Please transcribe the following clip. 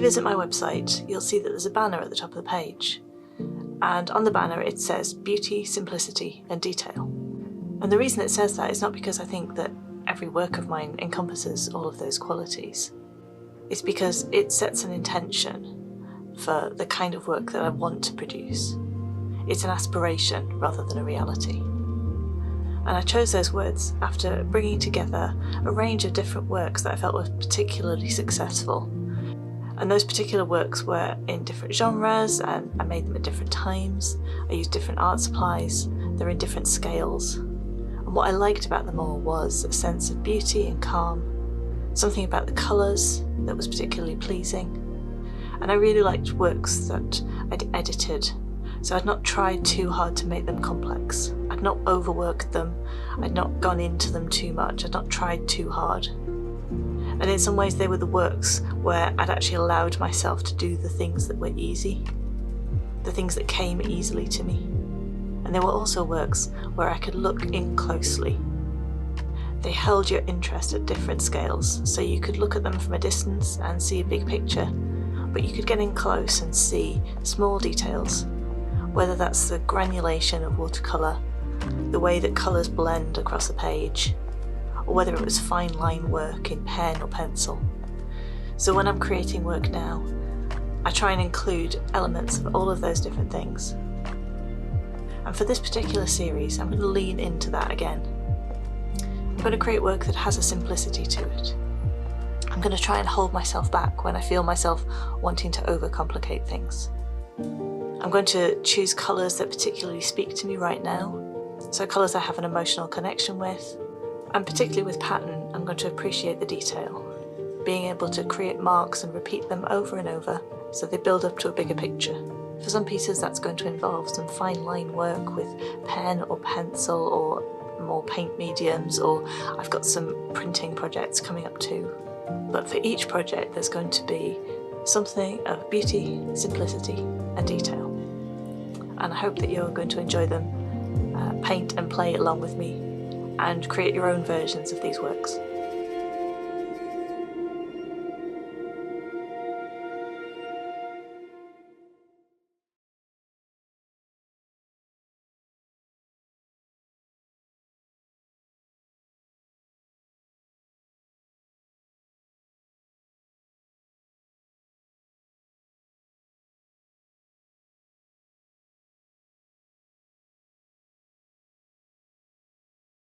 visit my website, you'll see that there's a banner at the top of the page. And on the banner it says beauty, simplicity and detail. And the reason it says that is not because I think that every work of mine encompasses all of those qualities. It's because it sets an intention for the kind of work that I want to produce. It's an aspiration rather than a reality. And I chose those words after bringing together a range of different works that I felt were particularly successful. And those particular works were in different genres, and I made them at different times. I used different art supplies, they're in different scales. And what I liked about them all was a sense of beauty and calm, something about the colours that was particularly pleasing. And I really liked works that I'd edited, so I'd not tried too hard to make them complex. I'd not overworked them, I'd not gone into them too much, I'd not tried too hard. And in some ways they were the works where I'd actually allowed myself to do the things that were easy, the things that came easily to me. And there were also works where I could look in closely. They held your interest at different scales, so you could look at them from a distance and see a big picture, but you could get in close and see small details, whether that's the granulation of watercolour, the way that colours blend across a page, or whether it was fine line work in pen or pencil. So when I'm creating work now, I try and include elements of all of those different things. And for this particular series, I'm going to lean into that again. I'm going to create work that has a simplicity to it. I'm going to try and hold myself back when I feel myself wanting to overcomplicate things. I'm going to choose colours that particularly speak to me right now, so colours I have an emotional connection with. And particularly with pattern, I'm going to appreciate the detail, being able to create marks and repeat them over and over so they build up to a bigger picture. For some pieces that's going to involve some fine line work with pen or pencil or more paint mediums, or I've got some printing projects coming up too. But for each project there's going to be something of beauty, simplicity and detail. And I hope that you're going to enjoy them, paint and play along with me, and create your own versions of these works.